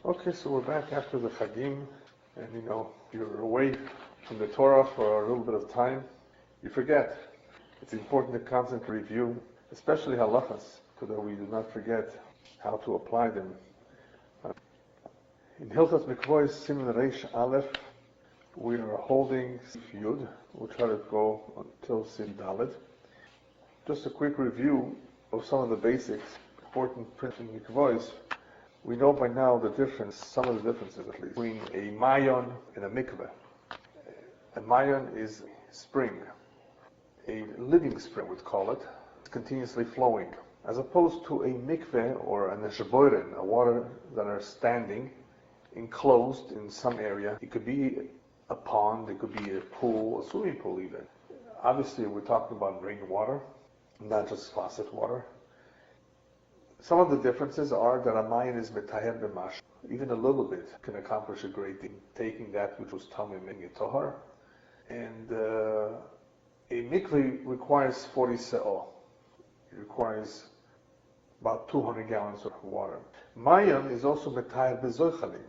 Okay, so we're back after the Chagim, and you're away from the Torah for a little bit of time. You forget. It's important to constantly review, especially halachas, so that we do not forget how to apply them. In Hilchos Mikvaot Siman Reish Aleph, we are holding Sif Yud. We'll try to go until Sin Dalet. Just a quick review of some of the basics, important principles in Mikvaot. We know by now the difference, some of the differences at least, between a mayon and a mikveh. A mayon is spring, a living spring we'd call it, continuously flowing, as opposed to a mikveh or a neshboiren, a water that are standing, enclosed in some area. It could be a pond, it could be a pool, a swimming pool even. Obviously we're talking about rainwater, not just faucet water. Some of the differences are that a mayon is metaher b'mash. Even a little bit can accomplish a great thing, taking that which was tamim and making it tohar. And a mikveh requires 40 se'ah. It requires about 200 gallons of water. Mayon is also metaher b'zoichalin.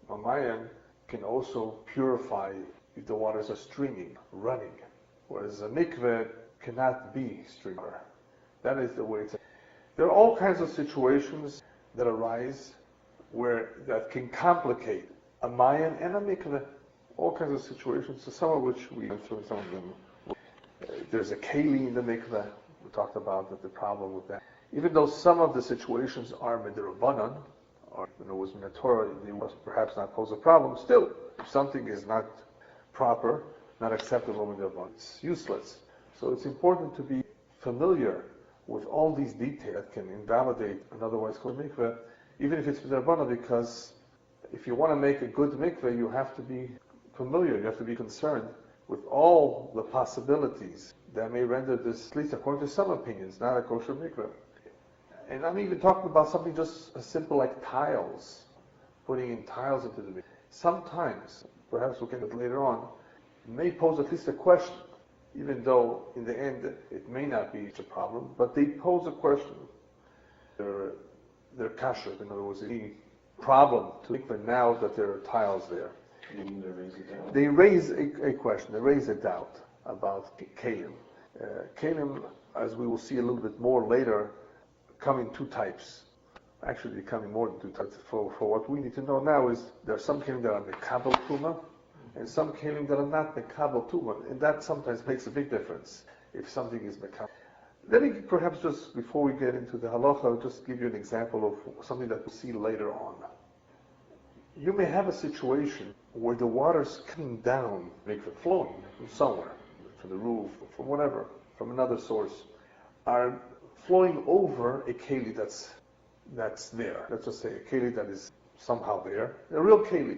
A mayon can also purify if the waters are streaming, running. Whereas a mikveh cannot be streaming. That is the way it's. There are all kinds of situations that arise that can complicate a mayon and a mikveh. All kinds of situations, so some of which we went through, some of them. There's a keli in the mikveh. We talked about the problem with that. Even though some of the situations are midrabanan, or was in the Torah, it was perhaps not pose a problem. Still, if something is not proper, not acceptable midrabanan, it's useless. So it's important to be familiar with all these details that can invalidate an otherwise good mikveh, even if it's midrabanan, because if you want to make a good mikveh, you have to be familiar, you have to be concerned with all the possibilities that may render this, at least according to some opinions, not a kosher mikveh. And I'm even talking about something just as simple like tiles, putting in tiles into the mikveh. Sometimes, perhaps we'll get it later on, may pose at least a question, even though in the end it may not be a problem, but they pose a question. They're kasher, in other words, any problem to mikveh now that there are tiles there. They raise a question, they raise a doubt about kelim. Kelim, as we will see a little bit more later, come in two types. Actually becoming more than two types. For what we need to know now is there are some kelim that are mekabel tuma, and some kelim that are not mekabel tuma, and that sometimes makes a big difference if something is mekabel. Let me perhaps just, before we get into the halacha, I'll just give you an example of something that we'll see later on. You may have a situation where the water's coming down, mikveh flowing from somewhere, from the roof, from whatever, from another source, are flowing over a keli that's there. Let's just say a keli that is somehow there, a real keli.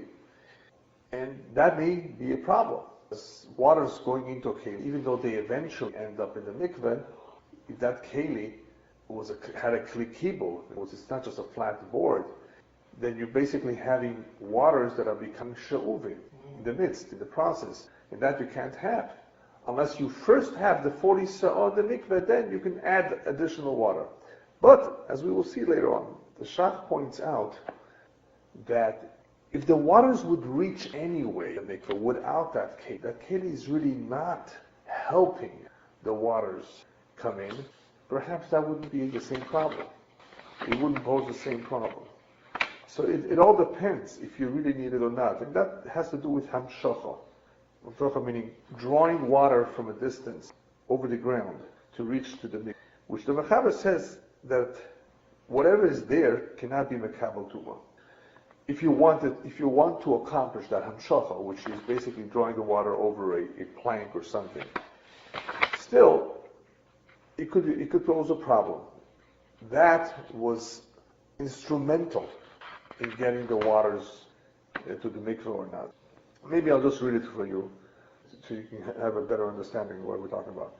And that may be a problem. As water's going into a keli, even though they eventually end up in the mikveh, if that keli had a kli kibul, it's not just a flat board, then you're basically having waters that are becoming she'uvim in the midst, in the process. And that you can't have. Unless you first have the 40 sa'ah, the mikveh, then you can add additional water. But, as we will see later on, the Shach points out that if the waters would reach anyway, the mikveh, without that keli is really not helping the waters come in, perhaps that wouldn't be the same problem. It wouldn't pose the same problem. So it all depends if you really need it or not. And that has to do with hamshacha. Hamshacha meaning drawing water from a distance over the ground to reach to the mikveh, which the Mechaber says that whatever is there cannot be mekabel tuma. If you want to accomplish that hamshacha, which is basically drawing the water over a plank or something, still it could pose a problem. That was instrumental in getting the waters to the mikveh or not. Maybe I'll just read it for you so you can have a better understanding of what we're talking about.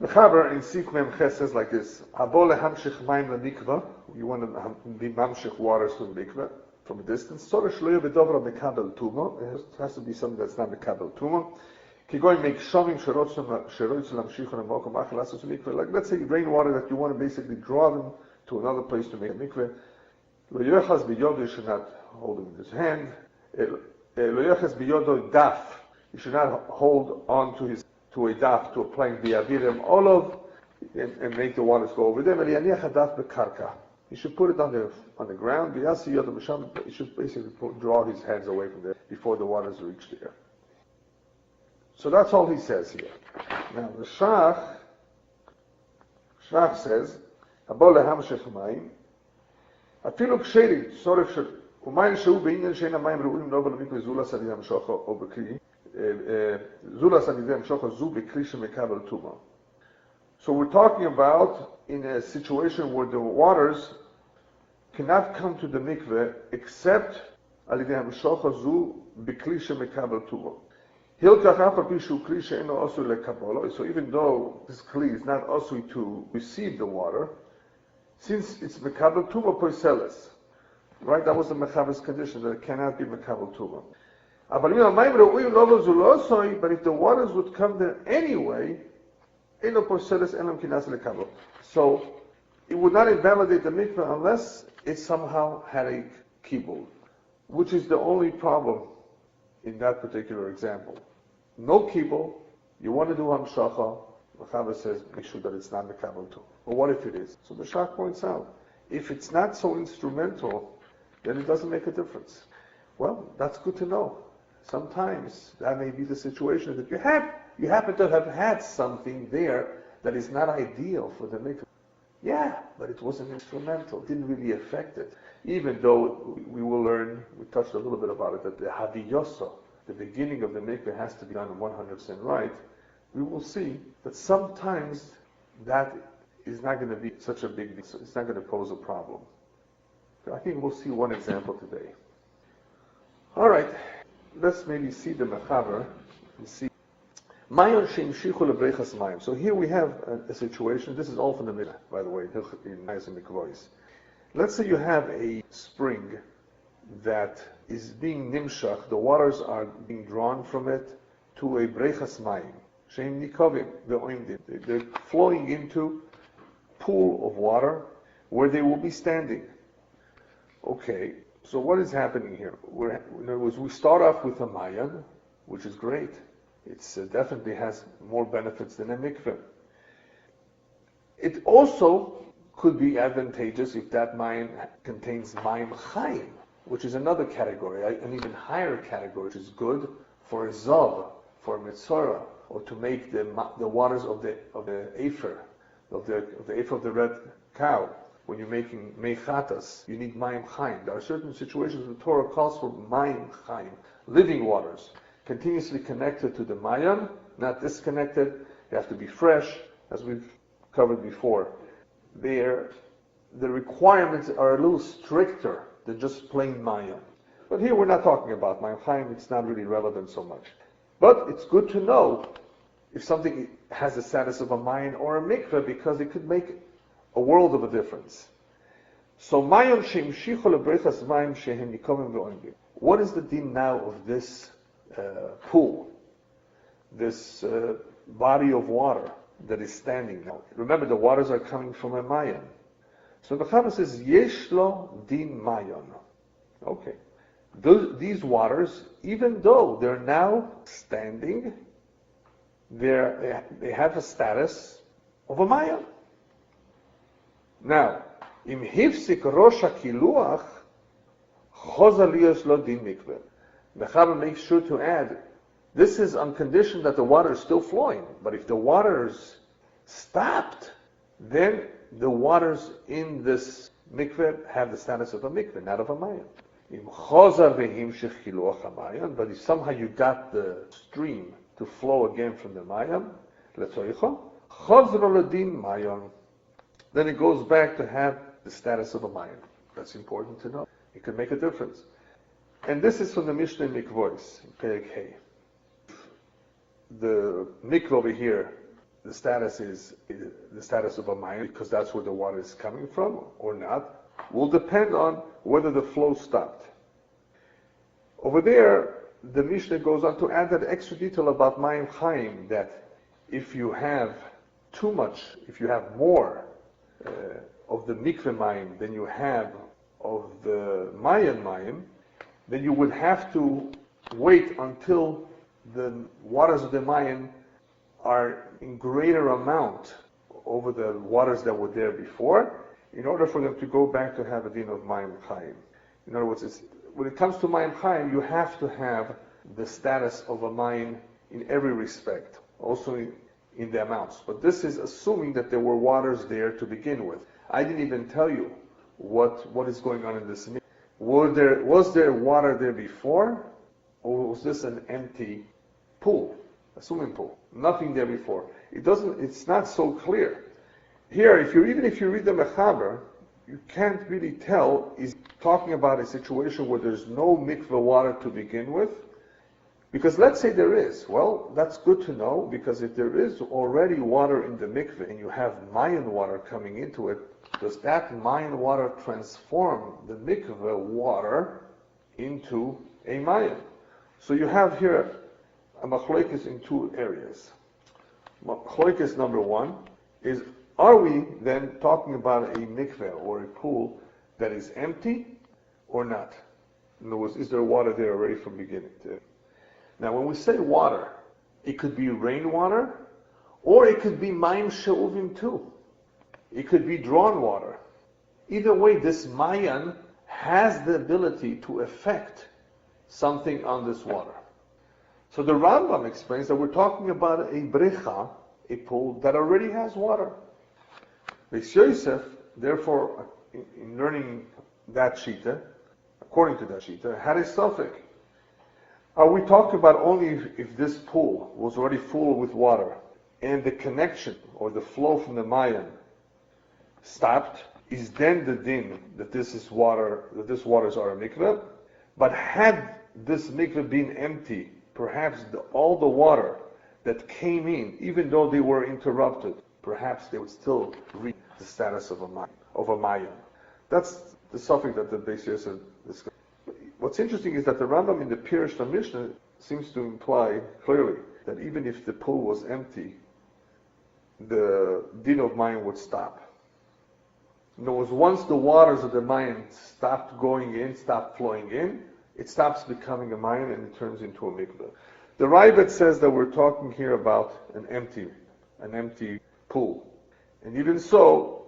The Chaber in Sif Mem Ches says like this: Abo lehamshich mayim lemikveh. You want to be mamshich waters to the mikveh from a distance. Sorah shloya bedovra mekabel tuma. It has to be something that's not mekabel tuma. Kigoy make shamim sherotzim lamshichon amokom achel asos mikveh. Like let's say rainwater that you want to basically draw them to another place to make a mikveh. Lo yochaz biyod you should not holding in his hand. Daf. He should not hold on to a daf, to a plank, bi'avirem olav, and make the waters go over them. He should put it on the ground. He should basically draw his hands away from there before the waters reach there. So that's all he says here. Now the Shach says, אפילו כשרים, צורך של, ומים שהוא בעניין שאין המים ראויים לא במקווה זולס על ידי המשוך או בכלי, זולס על ידי המשוך זו בכלי שמקבל טומאה. So we're talking about in a situation where the waters cannot come to the mikveh except על ידי המשוך זו בכלי שמקבל טומאה. הילקח אף על פי שהוא כלי שאינו עשוי לקבלו, so even though this kli is not עשוי to receive the water, since it's mekabel tuma poiseles, right? That was the mechaber's condition, that it cannot be mekabel tuma. But if the waters would come there anyway, so it would not invalidate the mikveh unless it somehow had a kibul, which is the only problem in that particular example. No kibul, you want to do hamshacha, Mechaber says, make sure that it's not mekabel tuma. But what if it is? So the Shach points out, if it's not so instrumental, then it doesn't make a difference. Well, that's good to know. Sometimes that may be the situation that you happen to have had something there that is not ideal for the mikveh. Yeah, but it wasn't instrumental. It didn't really affect it. Even though we will learn, we touched a little bit about it, that the hadiyoso, the beginning of the mikveh, has to be done 100% right. We will see that sometimes that is not going to be such a big deal. It's not going to pose a problem. I think we'll see one example today. All right, let's maybe see the mechaber and see. So here we have a situation. This is all from the Niddah, by the way, in Mikvaot. Let's say you have a spring that is being nimshach. The waters are being drawn from it to a brechas mayim. They're flowing into pool of water where they will be standing. Okay, so what is happening here? In other words, we start off with a mayan, which is great. It definitely has more benefits than a mikveh. It also could be advantageous if that mayan contains mayim chaim, which is another category, an even higher category, which is good for a zav, for a mitzorah, or to make the waters of the afer, of the afer of the red cow. When you're making mechatas, you need mayim chaim. There are certain situations where the Torah calls for mayim chaim, living waters, continuously connected to the mayim, not disconnected. They have to be fresh, as we've covered before. The requirements are a little stricter than just plain mayim. But here we're not talking about mayim chaim. It's not really relevant so much. But it's good to know if something has the status of a mayan or a mikveh, because it could make a world of a difference. So, mayon sheimshichu lebrechas mayim shehem nikomim ve'oimdim. What is the din now of this pool, this body of water that is standing now? Remember, the waters are coming from a mayan. So the Mechaber says, yesh lo din mayon. Okay. These waters, even though they're now standing, they have a status of a mayan. Now, im hifsik rosh hakiluach, chozar liyos lo din mikveh. Mechaber makes sure to add, this is on condition that the water is still flowing. But if the waters stopped, then the waters in this mikveh have the status of a mikveh, not of a mayan. But if somehow you got the stream to flow again from the mayam, then it goes back to have the status of a mayam. That's important to know. It could make a difference. And this is from the Mishnah in Mikvaot, Perek Hey. The mikveh over here, the status is the status of a mayam, because that's where the water is coming from, or not, will depend on whether the flow stopped. Over there, the Mishnah goes on to add that extra detail about mayim chaim, that if you have too much, if you have more of the mikveh mayim than you have of the mayan mayim, then you would have to wait until the waters of the Mayan are in greater amount over the waters that were there before, in order for them to go back to have a din of Mayim Chaim. In other words, when it comes to Mayim Chaim, you have to have the status of a Mayim in every respect, also in the amounts. But this is assuming that there were waters there to begin with. I didn't even tell you what is going on in this. Was there water there before, or was this an empty pool, a swimming pool? Nothing there before. It's not so clear. Here, even if you read the Mechaber, you can't really tell. He's talking about a situation where there's no mikveh water to begin with. Because let's say there is. Well, that's good to know, because if there is already water in the mikveh and you have Mayan water coming into it, does that Mayan water transform the mikveh water into a Mayan? So you have here a machlokes in two areas. Machlokes number one is, are we then talking about a mikveh or a pool that is empty or not? In other words, is there water there already from beginning? Now, when we say water, it could be rainwater, or it could be mayim she'uvim too. It could be drawn water. Either way, this mayan has the ability to affect something on this water. So the Rambam explains that we're talking about a brecha, a pool that already has water. Beis Yosef, therefore, in learning that shita, according to that shita, had a suffix. Are we talking about only if this pool was already full with water and the connection or the flow from the Mayan stopped? Is then the din that this waters are a mikveh? But had this mikveh been empty, perhaps all the water that came in, even though they were interrupted, perhaps they would still reach the status of a Mayan. That's the suffix that the Beis Yosef discussed. What's interesting is that the Rambam in the Pirush Mishnah seems to imply clearly that even if the pool was empty, the din of Mayan would stop. In other words, once the waters of the Mayan stopped going in, stopped flowing in, it stops becoming a Mayan and it turns into a mikveh. The Rabbit says that we're talking here about an empty pool. And even so,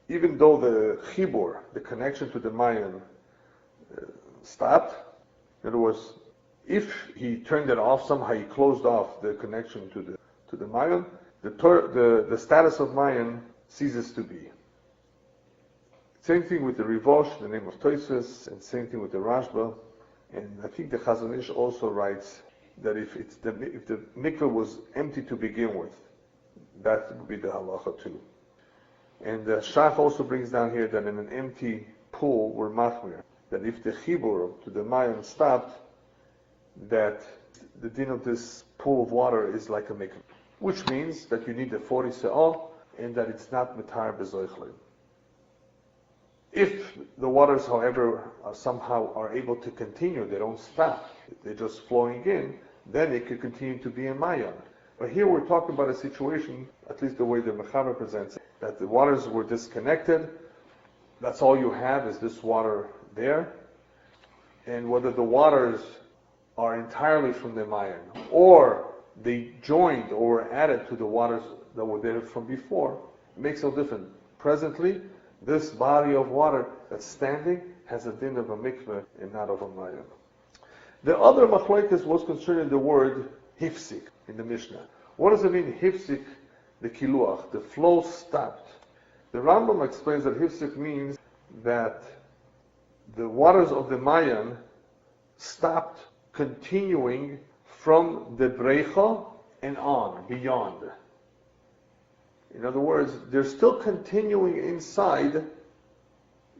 even though the chibur, the connection to the Mayan, stopped, in other words, if he turned it off, somehow he closed off the connection to the Mayan, the status of Mayan ceases to be. Same thing with the Rivosh, the name of Tosfos, and same thing with the Rashba. And I think the Chazon Ish also writes that if the mikveh was empty to begin with, that would be the halacha too. And the Shach also brings down here that in an empty pool we're machmir, that if the chibur to the Mayan stopped, that the din of this pool of water is like a mikveh, which means that you need the 40 se'ah and that it's not mitar bezoichlin. If the waters, however, somehow are able to continue, they don't stop, they're just flowing in, then it could continue to be a Mayan. But here we're talking about a situation, at least the way the Mechaber presents it, that the waters were disconnected, that's all you have is this water there, and whether the waters are entirely from the Mayan, or they joined or were added to the waters that were there from before, it makes no difference. Presently, this body of water that's standing has a din of a mikveh and not of a Mayan. The other machlokes was concerning the word hifsik in the Mishnah. What does it mean, hifsik, the kiluach, the flow stopped? The Rambam explains that hifsik means that the waters of the Mayan stopped continuing from the brecha and on, beyond. In other words, they're still continuing inside,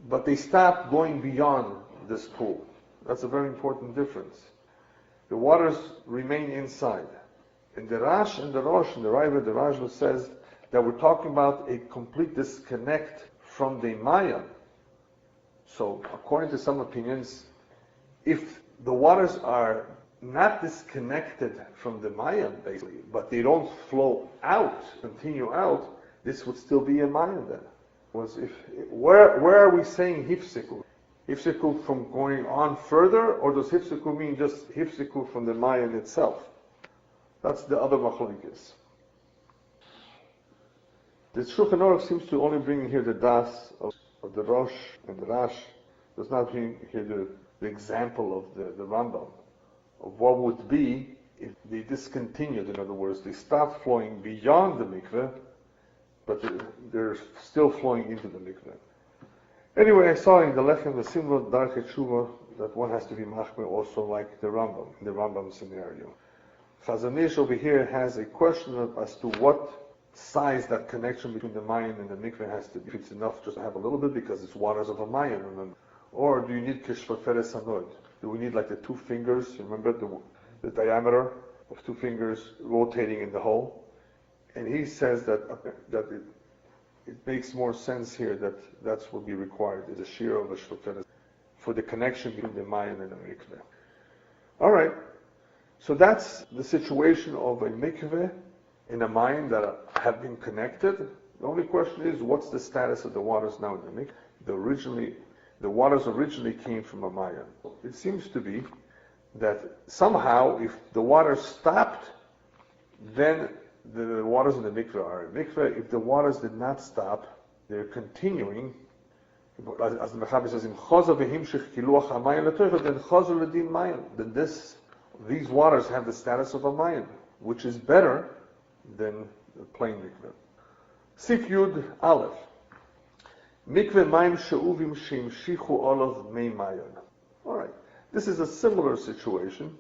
but they stopped going beyond this pool. That's a very important difference. The waters remain inside. And the Rash and the Rosh and the Raiva, the Rajva says that we're talking about a complete disconnect from the Mayan. So, according to some opinions, if the waters are not disconnected from the Mayan, basically, but they don't flow out, continue out, this would still be a Mayan then. Where are we saying hifsik? Hifsiku from going on further, or does hifsiku mean just hifsiku from the mayan itself? That's the other machlokes. The Shuchan Aruch seems to only bring here the das of the Rosh and the Rash. Does not bring here the example of the Rambam of what would be if they discontinued. In other words, they stopped flowing beyond the mikveh, but they're still flowing into the mikveh. Anyway, I saw in the Lechem the Simrod Darkei Tshuva that one has to be machmir also like the Rambam, in the Rambam scenario. Chazon Ish over here has a question as to what size that connection between the mayan and the mikveh has to be. If it's enough just to have a little bit because it's waters of a mayan, remember? Or do you need kishvaferes hanod? Do we need like the 2 fingers? Remember the diameter of 2 fingers rotating in the hole? And he says that it makes more sense here that that's what be required, is a shira of a shvaferes for the connection between the mayan and the mikveh. All right, so that's the situation of a mikveh in a mayan that have been connected. The only question is, what's the status of the waters now in the mikveh? The waters originally came from a mayan. It seems to be that somehow, if the water stopped, then the waters in the mikveh are in mikveh. If the waters did not stop, they're continuing. As the Mechaber says, then these waters have the status of a mayan, which is better than the plain mikveh. Sif Yud Aleph. Mikveh mayim she'uvim she'imshichu olav mei mayan. All right. This is a similar situation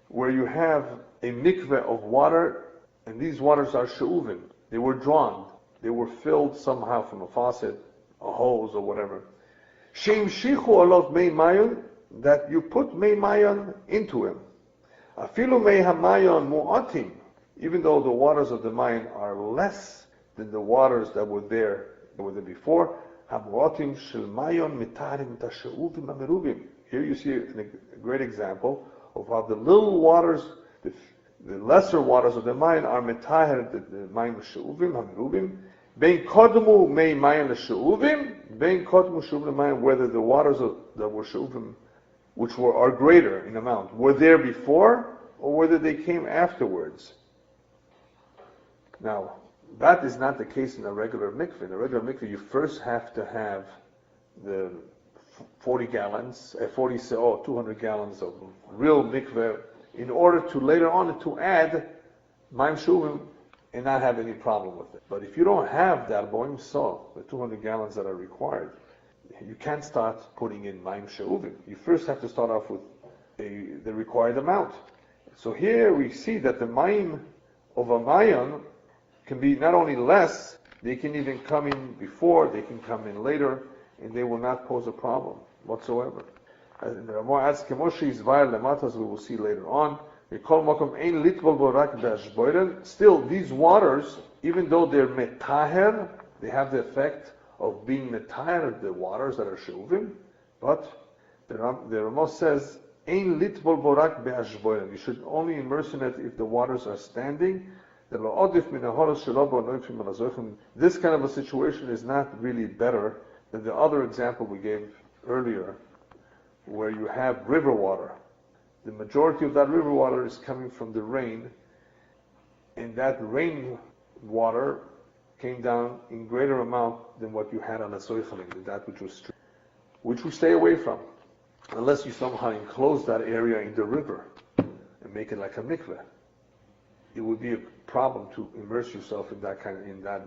where you have a mikveh of water, and these waters are she'uvim. They were drawn. They were filled somehow from a faucet, a hose, or whatever. She'imshichu olav mei mayan, that you put mei mayan into him. Afilu mei hamayan mu'atim. Even though the waters of the mayan are less than the waters that were there before, here you see a great example of how the little waters, the lesser waters of the mayan are metaher, the mayan she'uvim, hamerubim, bein kodmu mei mayan she'uvim, bein kodmu she'uvim mayan, whether the waters that were she'uvim, which are greater in amount, were there before, or whether they came afterwards. Now, that is not the case in a regular mikveh. In a regular mikveh, you first have to have the 200 gallons of real mikveh in order to later on to add maim shuvim and not have any problem with it. But if you don't have that boim so, the 200 gallons that are required, you can't start putting in maim shuvim. You first have to start off with the required amount. So here we see that the maim of a mayan can be not only less, they can even come in before, they can come in later, and they will not pose a problem whatsoever. As we will see later on, still these waters, even though they're metaher, they have the effect of being metaher, the waters that are shuvim, but the Ramah says, you should only immerse in it if the waters are standing. This kind of a situation is not really better than the other example we gave earlier, where you have river water. The majority of that river water is coming from the rain, and that rain water came down in greater amount than what you had on the soichalim, that which was stream, which we stay away from, unless you somehow enclose that area in the river and make it like a mikveh. It would be a problem to immerse yourself in that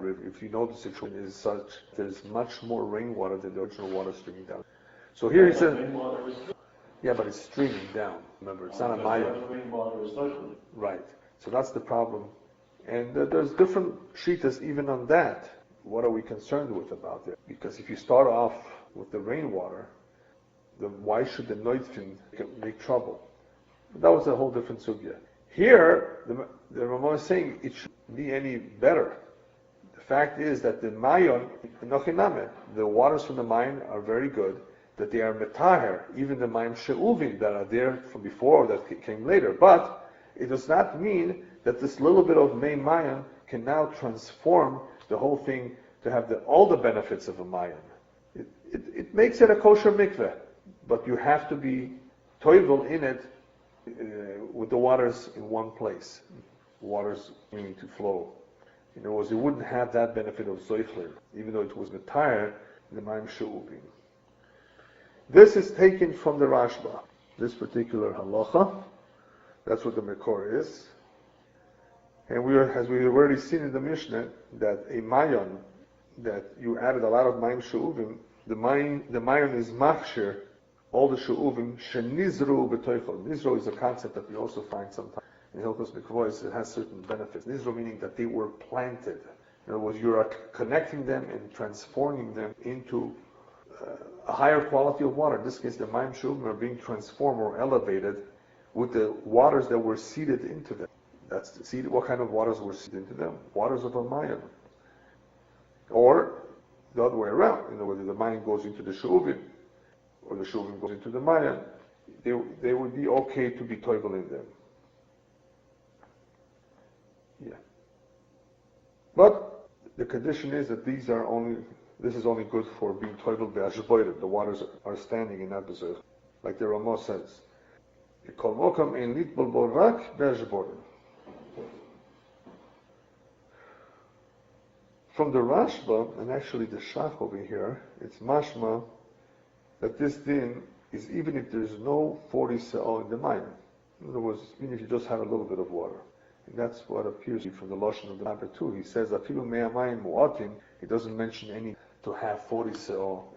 river if you know the situation is such there's much more rainwater than the original water streaming down. So here he said, yeah, but it's streaming down. Remember, it's not a maya. Right. So that's the problem. And there's different shitas even on that. What are we concerned with about it? Because if you start off with the rainwater, then why should the noitfin make trouble? That was a whole different sugya. Here, the Ramah is saying it shouldn't be any better. The fact is that the mayon, the waters from the mayon are very good, that they are metaher, even the mayim she'uvim that are there from before, that came later. But it does not mean that this little bit of mei mayon can now transform the whole thing to have all the benefits of a mayon. it makes it a kosher mikveh, but you have to be toivel in it with the waters in one place. Waters meaning to flow. In other words, you wouldn't have that benefit of zoichlin, even though it was metayr the maim she'uvim. This is taken from the Rashba, this particular halacha. That's what the Mekor is. And as we've already seen in the Mishnah, that a mayon, that you added a lot of maim she'uvim, the mayon is machshir, all the she'uvim, shenizru b'toichol. Nizru is a concept that we also find sometimes in Hilchos Mikvaot. It has certain benefits. Nizru meaning that they were planted. In other words, you are connecting them and transforming them into a higher quality of water. In this case, the maim she'uvim are being transformed or elevated with the waters that were seeded into them. That's the seed. What kind of waters were seeded into them? Waters of a mayon. Or the other way around. In other words, the mayon goes into the she'uvim, or the she'uvim goes into the mayon, they would be okay to be toivel in them. Yeah. But the condition is that this is only good for being toivel be'ashboirim. The waters are standing and not bezerch. Like the Ramah says. Kol mokam ein litbol bo rak be'ashboirim. From the Rashba, and actually the Shach over here, it's mashma that this din is even if there's no 40 se'ol in the mayon. In other words, even if you just have a little bit of water. And that's what appears from the Lashon of the Rabbi too. He says, afilu mea mayim mu'atim, he doesn't mention any to have 40 se'ol.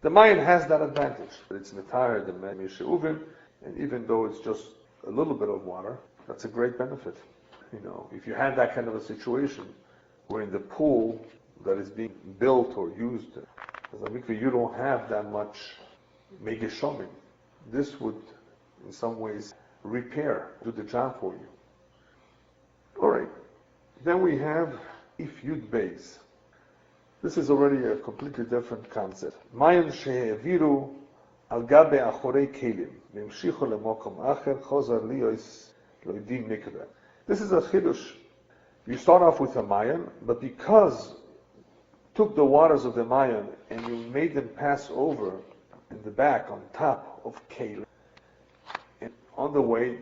The mayon has that advantage, but it's metayr the maim she'uvim, and even though it's just a little bit of water, that's a great benefit. You know, if you had that kind of a situation, where in the pool that is being built or used as a mikveh, you don't have that much megeshomim. This would, in some ways, do the job for you. All right. Then we have if yud beis. This is already a completely different concept. Mayon she'eviru al gabe achorei kelim v'imshichu lemokom acher chozar liyos loidim mikveh. This is a chidush. You start off with a mayon, but because you took the waters of the mayon and you made them pass over in the back on top of kelim, and on the way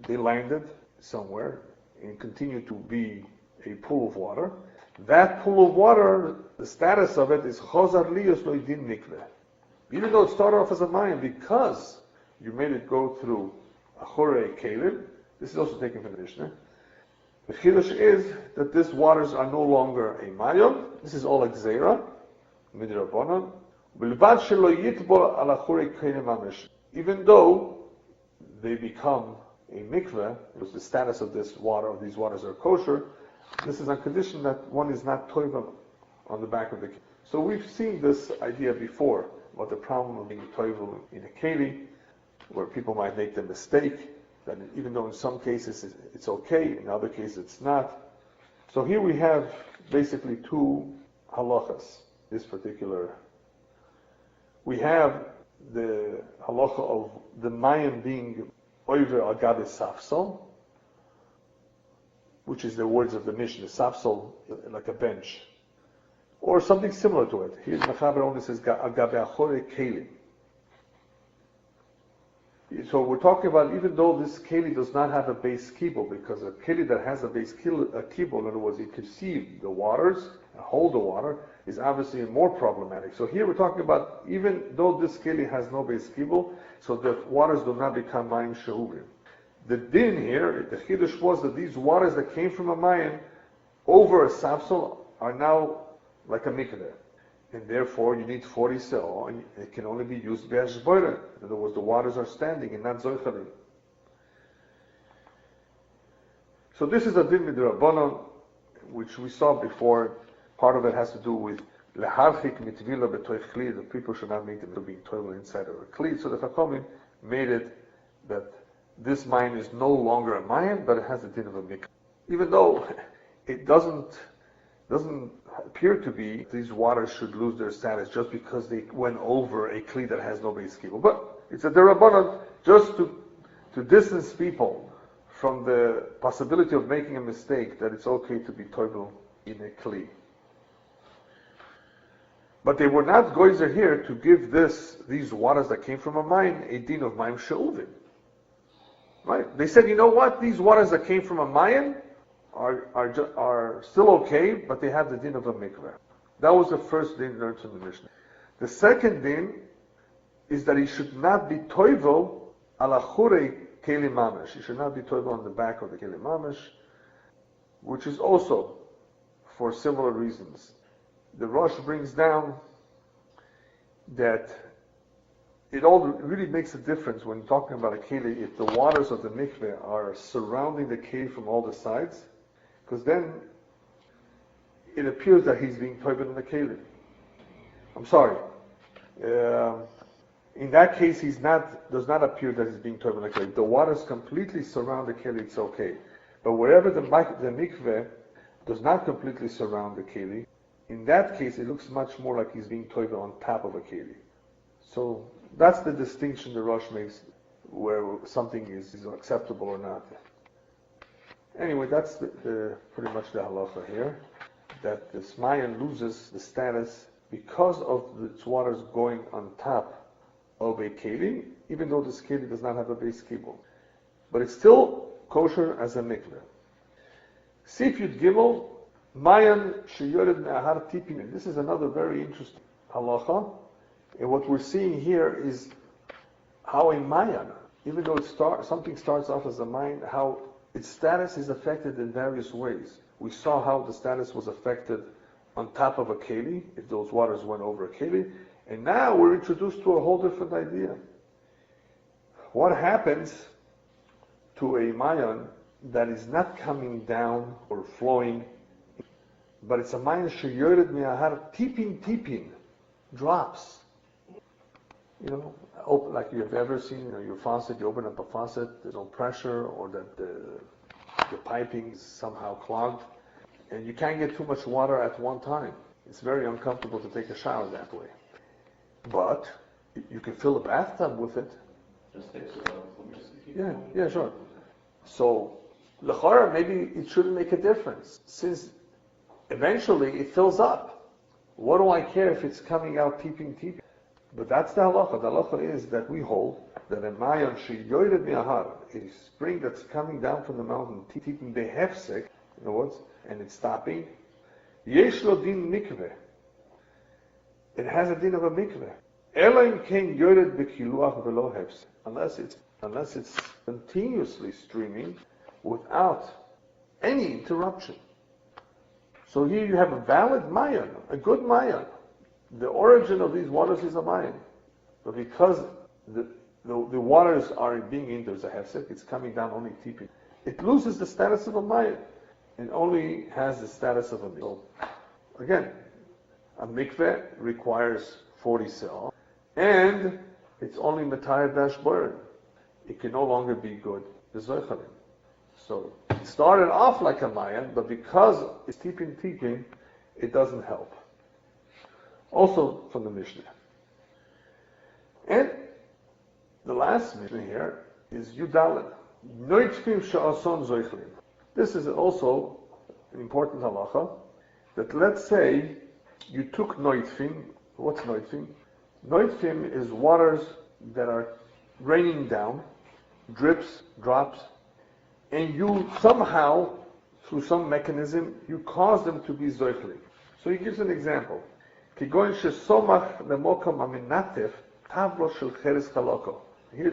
they landed somewhere and continued to be a pool of water. That pool of water, the status of it is chozar liyos loidin mikveh. Even though it started off as a mayon, because you made it go through achorei kelim. This is also taken from the Mishnah. The chiddush is that these waters are no longer a mayon. This is all a gzeira, midrabanan. Bilvad shelo yitbol al achorei kelim mamish. Even though they become a mikveh, because the status of these waters are kosher, this is on condition that one is not toivel on the back of the keli. So we've seen this idea before, about the problem of being toivel in a keli, where people might make the mistake, that even though in some cases it's okay, in other cases it's not. So here we have basically two halachas, this particular. We have the halacha of the mayon being over agabe safsol, which is the words of the Mishnah, safsol, like a bench, or something similar to it. Here Mechaber only says agabe achore kelim. So we're talking about, even though this keli does not have a base kibble, because a keli that has a base kibble, in other words, it can receive the waters and hold the water, is obviously more problematic. So here we're talking about, even though this keli has no base kibble, so the waters do not become mayim she'uvim. The din here, the chiddush was that these waters that came from a mayon over a safsol are now like a mikveh. And therefore, you need 40 se'ol, and it can only be used be'ashboirim. In other words, the waters are standing and not zoichalim. So this is a din midrabanan, which we saw before. Part of it has to do with leharchik mitvila b'toich kli. The people should not make them being toivel inside of a kli. So the Chachamim made it that this mayon is no longer a mayon, but it has the din of a mikveh. Even though it doesn't appear to be these waters should lose their status just because they went over a kli that has no base kibble. But it's a derabanan just to distance people from the possibility of making a mistake, that it's okay to be toivel in a kli. But they were not goyzer here to give these waters that came from a mine a din of mayim she'uvin. Right? They said, you know what? These waters that came from a mine are still okay, but they have the din of a mikveh. That was the first din learned from the Mishnah. The second din is that he should not be toivel ala chure keli mamash. He should not be toivel on the back of the keli mamash, which is also for similar reasons. The Rosh brings down that it all really makes a difference when talking about a keli if the waters of the mikveh are surrounding the keli from all the sides, because then it appears that he's being toivel in the keli. I'm sorry. In that case, does not appear that he's being toivel in the keli. If the waters completely surround the keli, it's okay. But wherever the mikveh does not completely surround the keli, in that case, it looks much more like he's being toivel on top of a keli. So that's the distinction the Rosh makes, where something is acceptable or not. Anyway, that's pretty much the halacha here, that the smayan loses the status because of its waters going on top of a keli, even though this keli does not have a base kibul. But it's still kosher as a mikveh. Sif Yud Gimel, Mayan sheyored me'ahar tipin. This is another very interesting halacha. And what we're seeing here is how a mayan, even though something starts off as a mayan, how its status is affected in various ways. We saw how the status was affected on top of a keli, if those waters went over a keli, and now we're introduced to a whole different idea. What happens to a mayan that is not coming down or flowing, but it's a mayan sheyored me'ahar tipin, drops. Like you've ever seen, your faucet, you open up a faucet, there's no pressure, or that the piping is somehow clogged, and you can't get too much water at one time. It's very uncomfortable to take a shower that way. But you can fill a bathtub with it. Just takes a while. Yeah, sure. So, l'chora, maybe it shouldn't make a difference, since eventually it fills up. What do I care if it's coming out teeping? But that's the halacha. The halacha is that we hold that a mayan sheyored me'ahar, a spring that's coming down from the mountain, teeping behefsek, in other words, and it's stopping, yesh lo din mikveh. It has a din of a mikveh. Ela im ken yored bekiluach velo hefsek. Unless it's continuously streaming without any interruption. So here you have a valid mayan, a good mayan. The origin of these waters is a mayan. But because the waters are being in, there's a hefsek, it's coming down only tipping. It loses the status of a mayan and only has the status of a mikveh. So, again, a mikveh requires 40 se'ah, and it's only matayr dash boren. It can no longer be good. So it started off like a mayan, but because it's tipping, it doesn't help. Also from the Mishnah. And the last Mishnah here is Yudalet. Noitfim sha'ason zoichlim. This is also an important halacha, that let's say you took noitfim. What's noitfim? Noitfim is waters that are raining down, drips, drops, and you somehow, through some mechanism, you cause them to be zoichlim. So he gives an example. Here the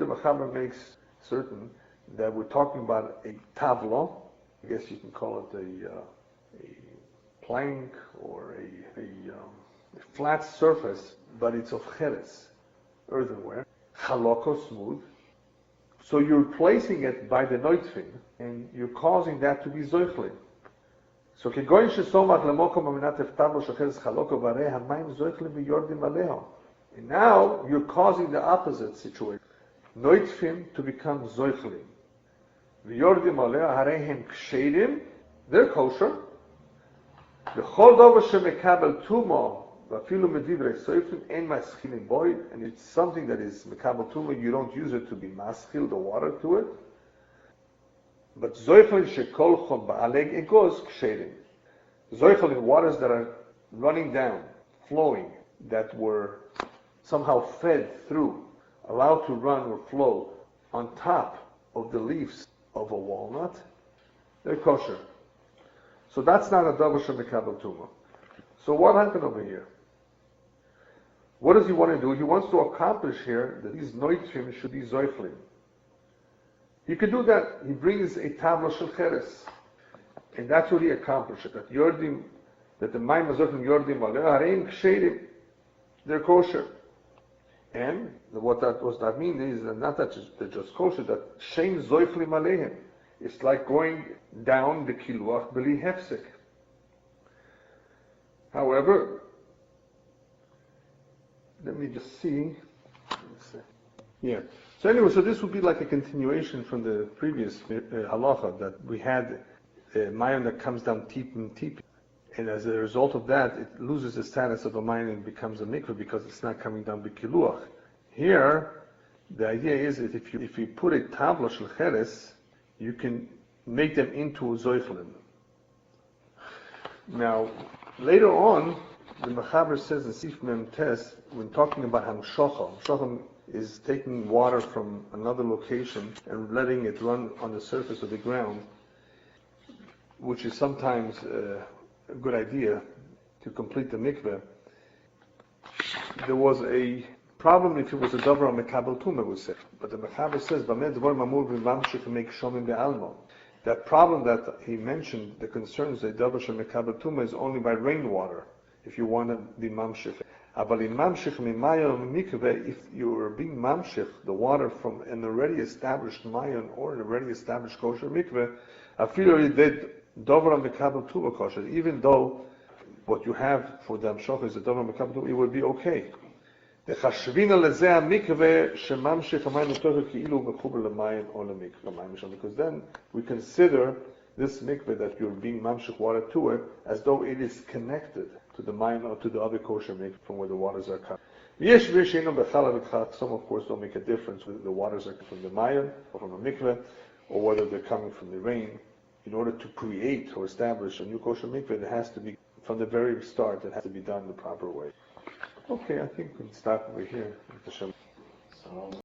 Mechaber makes certain that we're talking about a tavlo. I guess you can call it a plank or a flat surface, but it's of cheres, earthenware. Chaloko, smooth. So you're placing it by the noitfin, and you're causing that to be zoichlin. So kegoin shesomach lemokom aminatev tavlo shecheres chaloko varei hamayim zoichlin v'yordim aleho. And now you're causing the opposite situation. Noitfim to become zoichlin. V'yordim aleho hareihem kshedim. They're kosher. V'chol dover shemekabel tumo v'afilu medivrei soifim en maschilin boy. And it's something that is mekabel tumo. You don't use it to be maschil, the water to it. But zoichlin shekolchon ba'aleg egos kshedim. Zoichlin, waters that are running down, flowing, that were somehow fed through, allowed to run or flow on top of the leaves of a walnut, they're kosher. So that's not a davar shemekabel tuma. So what happened over here? What does he want to do? He wants to accomplish here that these noitrim should be zoiflim. He could do that. He brings a tabla shel cheres, and that's what he accomplished. That yordim, that the mayim zoiflim yordim aleim ksherim, they're kosher. And what that means is that not that they're just kosher, that shem zoiflim aleihem. It's like going down the kiluach b'li hefsek. However, let me just see. Yeah. So anyway, so this would be like a continuation from the previous halacha that we had mayon that comes down teep, and as a result of that, it loses the status of a mayon and becomes a mikveh because it's not coming down b'kiluach. Here, the idea is that if you put a tabla shel cheres, you can make them into a zoiflim. Now, later on, the Mechaber says in Sif Mem Tes, when talking about hamshocha is taking water from another location and letting it run on the surface of the ground, which is sometimes a good idea to complete the mikveh. There was a problem if it was a davar mekabel tuma, we said. But the Mechaber says, that problem that he mentioned, the concerns that davar mekabel tuma is only by rainwater, if you want to be mamshich. If you are being mamshich, the water from an already established mayon or an already established kosher mikveh, even though what you have for the amshoch is a davar mekabel tuma, it would be okay. Because then we consider this mikveh that you're being mamshich water to it as though it is connected to the mayon or to the other kosher mikveh from where the waters are coming. Some of course don't make a difference whether the waters are from the mayon or from the mikveh or whether they're coming from the rain. In order to create or establish a new kosher mikveh, it has to be, from the very start, it has to be done the proper way. Okay, I think we can stop over here.